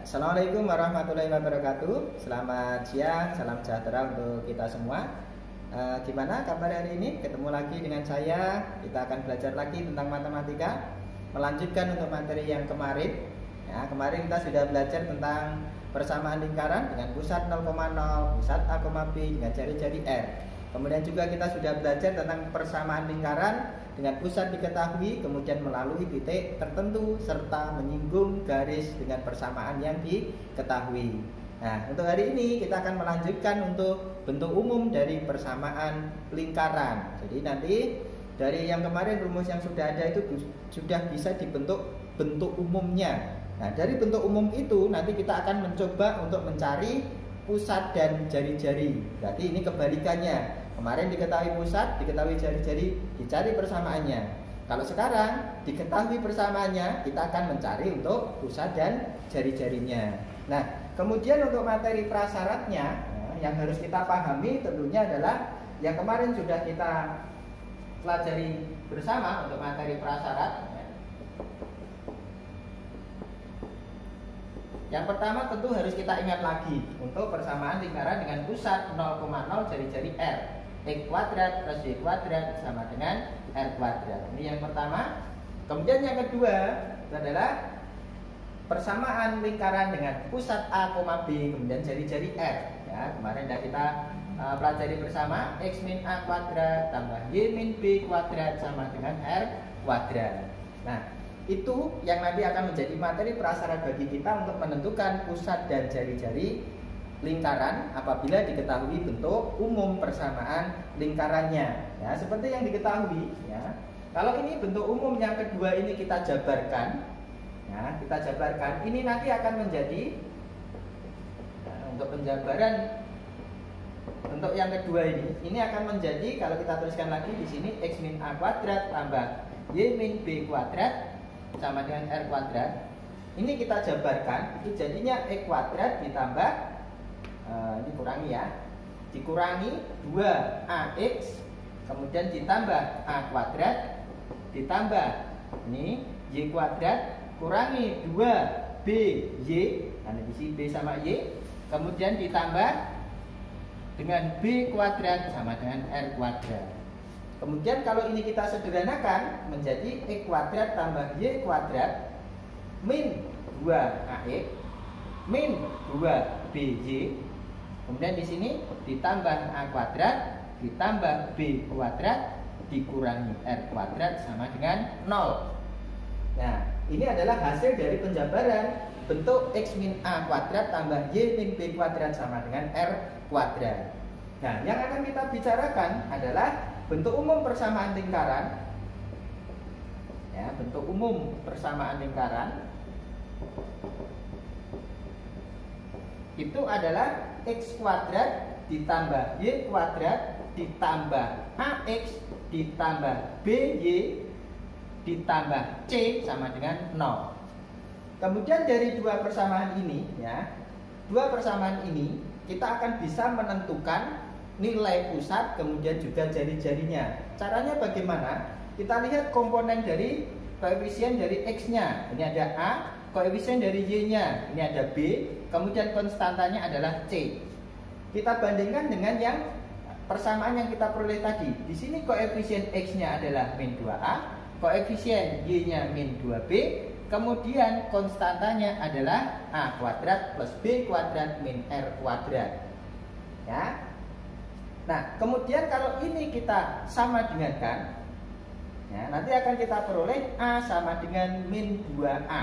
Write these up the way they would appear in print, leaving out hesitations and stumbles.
Assalamualaikum warahmatullahi wabarakatuh. Selamat siang, salam sejahtera untuk kita semua. Gimana kabar hari ini? Ketemu lagi dengan saya. Kita akan belajar lagi tentang matematika. Melanjutkan untuk materi yang kemarin. Ya, kemarin kita sudah belajar tentang persamaan lingkaran dengan pusat 0,0, pusat A, B dengan jari-jari R. Kemudian juga kita sudah belajar tentang persamaan lingkaran dengan pusat diketahui, kemudian melalui titik tertentu serta menyinggung garis dengan persamaan yang diketahui. Nah, untuk hari ini kita akan melanjutkan untuk bentuk umum dari persamaan lingkaran. Jadi nanti dari yang kemarin rumus yang sudah ada itu sudah bisa dibentuk bentuk umumnya. Nah, dari bentuk umum itu nanti kita akan mencoba untuk mencari pusat dan jari-jari. Berarti ini kebalikannya. Kemarin diketahui pusat, diketahui jari-jari, dicari persamaannya. Kalau sekarang diketahui persamaannya, kita akan mencari untuk pusat dan jari-jarinya. Nah, kemudian untuk materi prasyaratnya, yang harus kita pahami tentunya adalah yang kemarin sudah kita pelajari bersama untuk materi prasyarat. Yang pertama tentu harus kita ingat lagi untuk persamaan lingkaran dengan pusat 0,0 jari-jari R. X kuadrat plus Y kuadrat sama dengan R kuadrat. Ini yang pertama. Kemudian yang kedua itu adalah persamaan lingkaran dengan pusat A, B kemudian jari-jari R. Ya, kemarin sudah kita pelajari bersama X min A kuadrat tambah Y min B kuadrat sama dengan R kuadrat. Nah, itu yang nanti akan menjadi materi prasyarat bagi kita untuk menentukan pusat dan jari-jari lingkaran apabila diketahui bentuk umum persamaan lingkarannya. Ya, seperti yang diketahui, ya. Kalau ini bentuk umum yang kedua ini kita jabarkan, ya, kita jabarkan. Ini nanti akan menjadi untuk penjabaran untuk yang kedua ini akan menjadi kalau kita tuliskan lagi di sini X min A kuadrat tambah Y min B kuadrat sama dengan R kuadrat. Ini kita jabarkan, itu jadinya X kuadrat ditambah dikurangi ya, dikurangi 2AX kemudian ditambah A kuadrat ditambah ini Y kuadrat kurangi 2BY, karena di sini B sama Y, kemudian ditambah dengan B kuadrat sama dengan R kuadrat. Kemudian kalau ini kita sederhanakan menjadi X kuadrat tambah Y kuadrat min 2AX min 2BY. Kemudian di sini ditambah A kuadrat ditambah B kuadrat dikurangi R kuadrat sama dengan 0. Nah, ini adalah hasil dari penjabaran bentuk X min A kuadrat tambah Y min B kuadrat sama dengan R kuadrat. Nah, yang akan kita bicarakan adalah bentuk umum persamaan lingkaran. Ya, bentuk umum persamaan lingkaran itu adalah X kuadrat ditambah Y kuadrat ditambah AX ditambah BY ditambah C sama dengan 0. Kemudian dari dua persamaan ini, ya, dua persamaan ini kita akan bisa menentukan nilai pusat kemudian juga jari-jarinya. Caranya bagaimana? Kita lihat komponen dari koefisien dari X-nya. Ini ada A, koefisien dari Y-nya, ini ada B, kemudian konstantanya adalah C. Kita bandingkan dengan yang persamaan yang kita peroleh tadi. Di sini koefisien X-nya adalah min 2A, koefisien Y-nya min 2B, kemudian konstantanya adalah A kuadrat plus B kuadrat min R kuadrat. Ya. Nah, kemudian kalau ini kita sama dengankan, ya, nanti akan kita peroleh A sama dengan min 2A.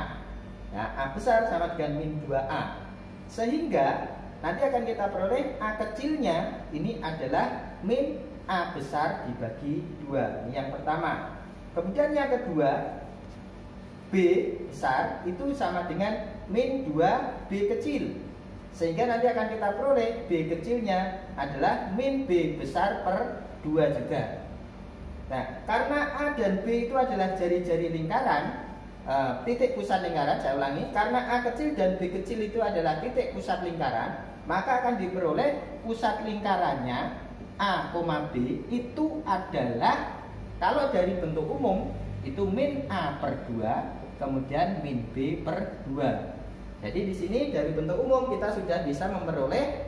Nah, A besar sama dengan min 2A. Sehingga nanti akan kita peroleh A kecilnya ini adalah min A besar dibagi 2. Ini yang pertama. Kemudian yang kedua, B besar itu sama dengan min 2B kecil. Sehingga nanti akan kita peroleh B kecilnya adalah min B besar per 2 juga. Nah, karena A dan B itu adalah jari-jari lingkaran, titik pusat lingkaran, saya ulangi, karena A kecil dan B kecil itu adalah titik pusat lingkaran, maka akan diperoleh pusat lingkarannya A, B itu adalah, kalau dari bentuk umum itu min A per 2 kemudian min B per 2. Jadi di sini dari bentuk umum kita sudah bisa memperoleh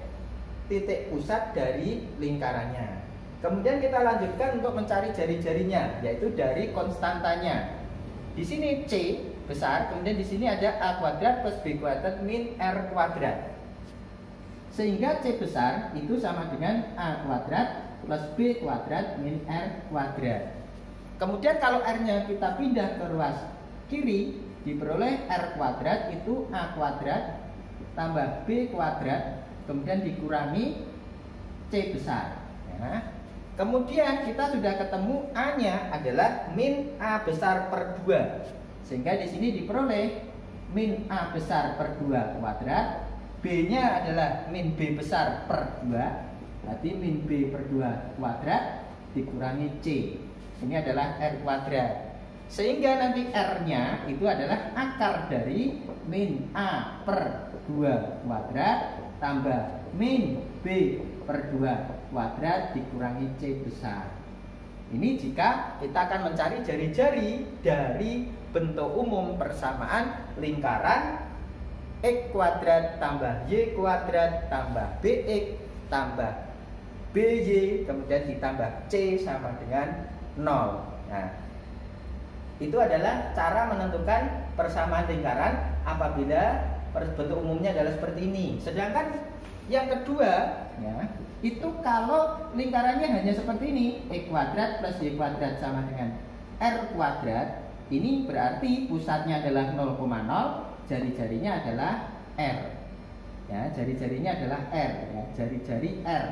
titik pusat dari lingkarannya. Kemudian kita lanjutkan untuk mencari jari-jarinya, yaitu dari konstantanya. Di sini C besar, kemudian di sini ada A kuadrat plus B kuadrat min R kuadrat. Sehingga C besar itu sama dengan A kuadrat plus B kuadrat min R kuadrat. Kemudian kalau R-nya kita pindah ke ruas kiri, diperoleh R kuadrat itu A kuadrat tambah B kuadrat, kemudian dikurangi C besar. Ya. Kemudian kita sudah ketemu A-nya adalah min A besar per 2. Sehingga di sini diperoleh min A besar per 2 kuadrat, B-nya adalah min B besar per 2. Berarti min B per 2 kuadrat dikurangi C. Ini adalah R kuadrat. Sehingga nanti R-nya itu adalah akar dari min A per 2 kuadrat tambah min B per 2 kuadrat dikurangi C besar. Ini jika kita akan mencari jari-jari dari bentuk umum persamaan lingkaran X kuadrat tambah Y kuadrat tambah BX tambah BY kemudian ditambah C sama dengan 0. Nah, itu adalah cara menentukan persamaan lingkaran apabila bentuk umumnya adalah seperti ini. Sedangkan yang kedua, ya, itu kalau lingkarannya hanya seperti ini, X kuadrat plus Y kuadrat sama dengan R kuadrat, ini berarti pusatnya adalah 0,0, jari-jarinya adalah R. Ya, jari-jarinya adalah R, ya, jari-jari R.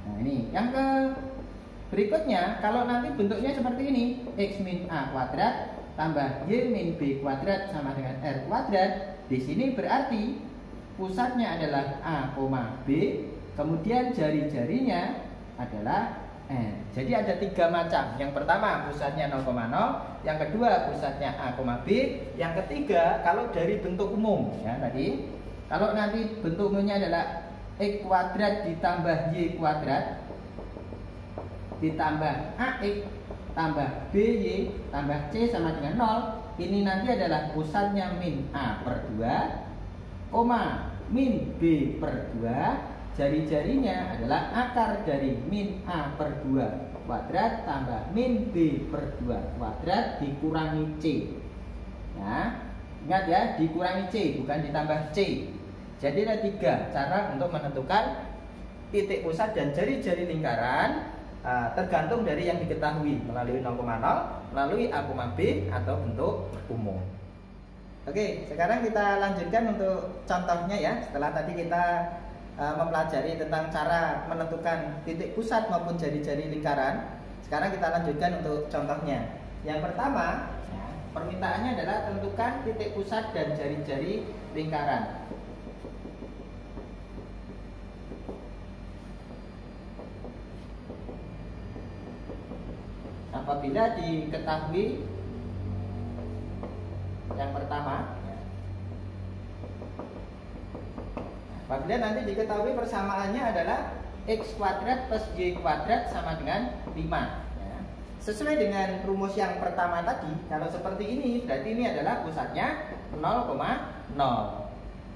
Nah, ini yang berikutnya, kalau nanti bentuknya seperti ini, X min A kuadrat tambah Y min B kuadrat sama dengan R kuadrat, di sini berarti pusatnya adalah A, B, kemudian jari-jarinya adalah N. Jadi ada 3 macam. Yang pertama pusatnya 0,0, yang kedua pusatnya A, B, yang ketiga kalau dari bentuk umum, ya tadi. Kalau nanti bentuk umumnya adalah X kuadrat ditambah Y kuadrat ditambah AX tambah BY tambah C sama dengan 0, ini nanti adalah pusatnya min A per 2, min B per 2, jari-jarinya adalah akar dari min A per 2 kuadrat tambah min B per 2 kuadrat dikurangi C. Nah, ingat ya, dikurangi C bukan ditambah C. Jadi ada 3 cara untuk menentukan titik pusat dan jari-jari lingkaran, tergantung dari yang diketahui melalui 0,0, melalui A, B atau bentuk umum. Oke, sekarang kita lanjutkan untuk contohnya ya. Setelah tadi kita mempelajari tentang cara menentukan titik pusat maupun jari-jari lingkaran, sekarang kita lanjutkan untuk contohnya. Yang pertama, ya, permintaannya adalah tentukan titik pusat dan jari-jari lingkaran. Apabila diketahui yang pertama, apabila nanti diketahui persamaannya adalah X kuadrat plus Y kuadrat sama dengan 5, ya. Sesuai dengan rumus yang pertama tadi, kalau seperti ini berarti ini adalah pusatnya 0,0.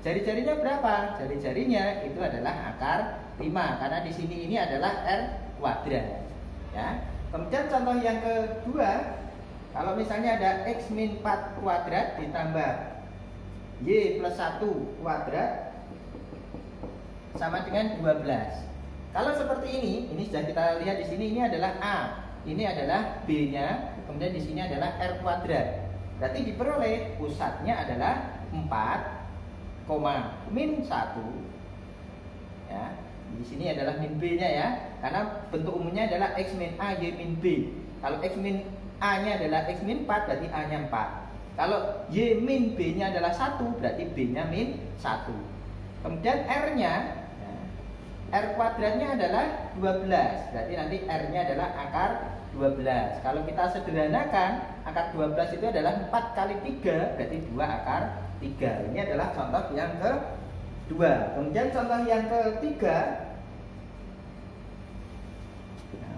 Jari-jarinya berapa? Jari-jarinya itu adalah akar 5 karena di sini ini adalah R kuadrat, ya. Kemudian contoh yang kedua, kalau misalnya ada X min 4 kuadrat ditambah Y plus 1 kuadrat sama dengan 12. Kalau seperti ini sudah kita lihat di sini, ini adalah A, ini adalah B-nya, kemudian di sini adalah R kuadrat. Berarti diperoleh pusatnya adalah 4, min 1. Ya. Di sini adalah min B-nya ya, karena bentuk umumnya adalah X min A, Y min B. Kalau X min A-nya adalah X min 4, berarti A-nya 4. Kalau Y min B-nya adalah 1, berarti B-nya min 1. Kemudian R-nya, ya, R kuadratnya adalah 12, berarti nanti R-nya adalah akar 12. Kalau kita sederhanakan, akar 12 itu adalah 4 kali 3, berarti 2 akar 3. Ini adalah contoh yang kedua. Kemudian contoh yang ketiga,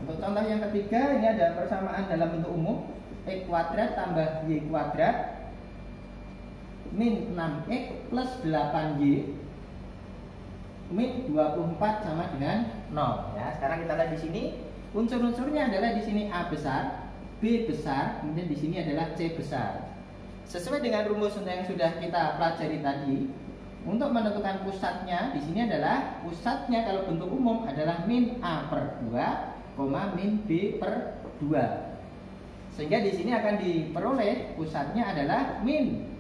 untuk contoh yang ketiga ini ada persamaan dalam bentuk umum X kuadrat tambah Y kuadrat min 6x plus 8y min 24 sama dengan 0. Ya, sekarang kita lihat di sini unsur-unsurnya adalah di sini A besar, B besar, kemudian di sini adalah C besar. Sesuai dengan rumus yang sudah kita pelajari tadi, untuk menentukan pusatnya di sini adalah pusatnya kalau bentuk umum adalah min A per 2, min B per 2. Sehingga di sini akan diperoleh pusatnya adalah min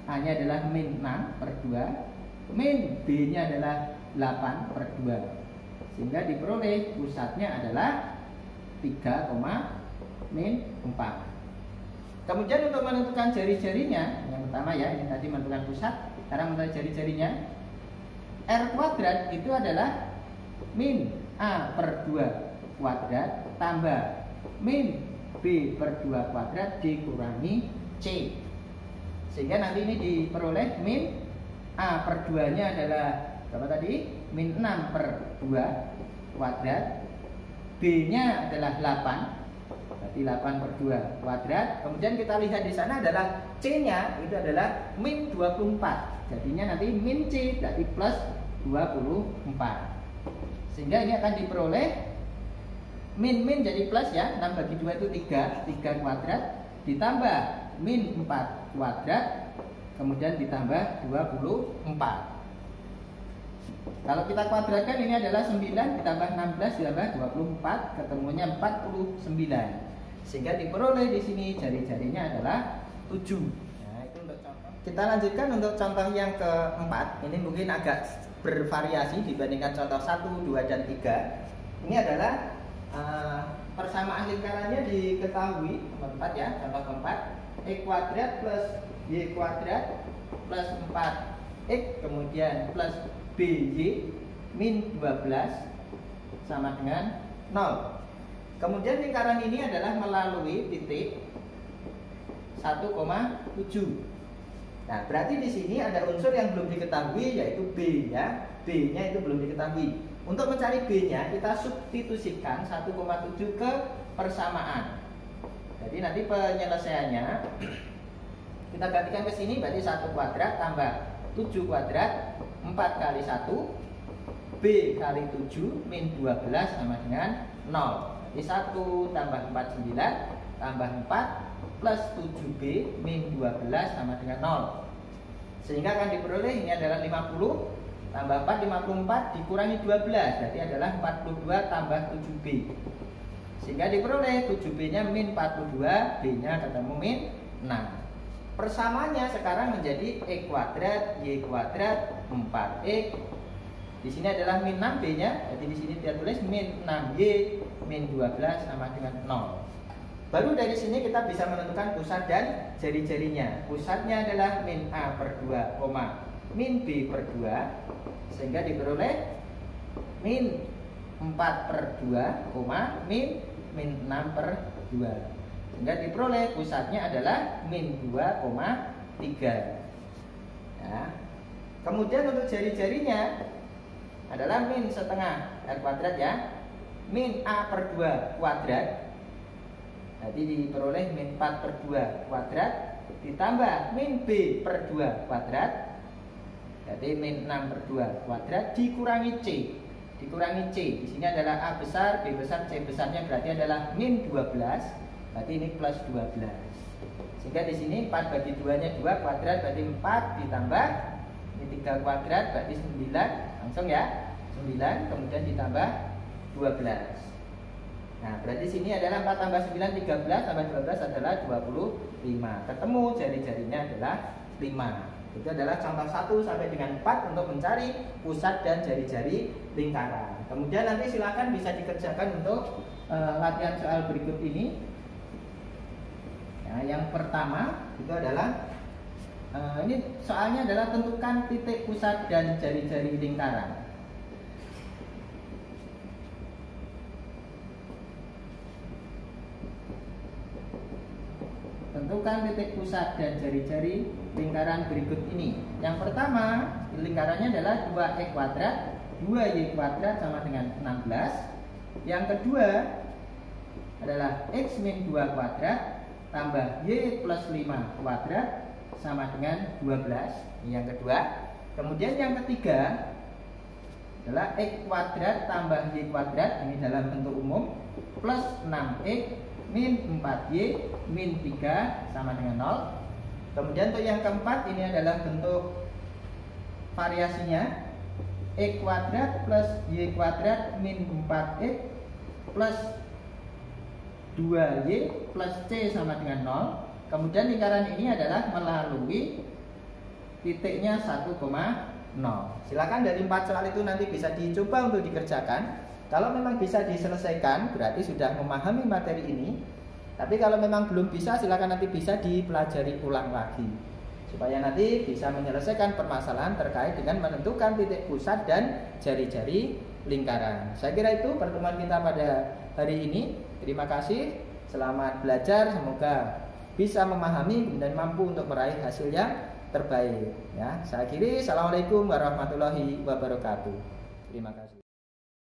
A-nya adalah min 6 per 2, min B-nya adalah 8 per 2. Sehingga diperoleh pusatnya adalah 3, min 4. Kemudian untuk menentukan jari-jarinya, yang pertama ya, ini tadi menentukan pusat, sekarang menentukan jari-jarinya. R kuadrat itu adalah min A per 2 kuadrat tambah min B per 2 kuadrat dikurangi C. Sehingga nanti ini diperoleh min A per 2 nya adalah berapa tadi? Min 6 per 2 kuadrat, B nya adalah 8, berarti 8 per 2 kuadrat. Kemudian kita lihat di sana adalah C nya itu adalah min 24. Jadinya nanti min C berarti plus 24. Sehingga ini akan diperoleh min jadi plus ya, 6 bagi 2 itu 3 kuadrat ditambah min 4 kuadrat kemudian ditambah 24. Kalau kita kuadratkan ini adalah 9 ditambah 16 ditambah 24 ketemunya 49. Sehingga diperoleh di sini jari-jarinya adalah 7. Nah, itu untuk contoh. Kita lanjutkan untuk contoh yang keempat. Ini mungkin agak bervariasi dibandingkan contoh 1, 2 dan 3. Ini adalah persamaan lingkarannya diketahui nomor 4 ya, contoh keempat. X kuadrat plus Y kuadrat plus 4X kemudian plus BY min 12 sama dengan 0. Kemudian lingkaran ini adalah melalui titik 1,7. Nah, berarti di sini ada unsur yang belum diketahui yaitu B ya. B-nya itu belum diketahui. Untuk mencari B-nya kita substitusikan 1,7 ke persamaan. Jadi nanti penyelesaiannya kita gantikan ke sini berarti 1 kuadrat tambah 7 kuadrat 4 kali 1 B kali 7 min 12 sama dengan 0. Jadi 1 tambah 4 9 tambah 4 plus 7B min 12 sama dengan 0. Sehingga akan diperoleh ini adalah 50 tambah 4 54 dikurangi 12 berarti adalah 42 tambah 7B. Sehingga diperoleh 7B nya min 42, B nya ketemu min 6. Persamaannya sekarang menjadi X kuadrat Y kuadrat 4X. Di sini adalah min 6 B nya, jadi di sini dia tulis min 6Y min 12 sama dengan 0. Baru dari sini kita bisa menentukan pusat dan jari-jarinya. Pusatnya adalah min A per 2, min B per 2. Sehingga diperoleh min 4 per 2, min 6 per 2. Sehingga diperoleh pusatnya adalah min 2,3. Ya. Kemudian untuk jari-jarinya adalah min setengah R kuadrat ya, min A per 2 kuadrat. Jadi diperoleh min 4 per 2 kuadrat ditambah min B per 2 kuadrat. Jadi min 6 per 2 kuadrat dikurangi C. Dikurangi C. Di sini adalah A besar, B besar, C besarnya berarti adalah min 12. Berarti ini plus 12. Sehingga di sini 4 bagi 2-nya 2 kuadrat berarti 4 ditambah ini 3 kuadrat berarti 9. Langsung ya. 9 kemudian ditambah 12. Nah, berarti sini adalah 4 tambah 9 13 tambah 12 adalah 25. Ketemu jari-jarinya adalah 5. Itu adalah contoh 1 sampai dengan 4 untuk mencari pusat dan jari-jari lingkaran. Kemudian nanti silakan bisa dikerjakan untuk latihan soal berikut ini. Nah, yang pertama itu adalah ini soalnya adalah tentukan titik pusat dan jari-jari lingkaran. Tentukan titik pusat dan jari-jari lingkaran berikut ini. Yang pertama, lingkarannya adalah 2x kuadrat 2y kuadrat sama dengan 16. Yang kedua adalah x min 2 kuadrat tambah y plus 5 kuadrat sama dengan 12. Ini yang kedua. Kemudian yang ketiga adalah X kuadrat tambah Y kuadrat, ini dalam bentuk umum, plus 6X min 4Y min 3 sama dengan 0. Kemudian untuk yang keempat ini adalah bentuk variasinya, X kuadrat plus Y kuadrat min 4X plus 2Y plus C sama dengan 0. Kemudian lingkaran ini adalah melalui titiknya 1,0. Silakan dari 4 soal itu nanti bisa dicoba untuk dikerjakan. Kalau memang bisa diselesaikan berarti sudah memahami materi ini. Tapi kalau memang belum bisa, silakan nanti bisa dipelajari ulang lagi supaya nanti bisa menyelesaikan permasalahan terkait dengan menentukan titik pusat dan jari-jari lingkaran. Saya kira itu pertemuan kita pada hari ini. Terima kasih, selamat belajar, semoga bisa memahami dan mampu untuk meraih hasil yang terbaik. Ya, saya akhiri. Assalamualaikum warahmatullahi wabarakatuh. Terima kasih.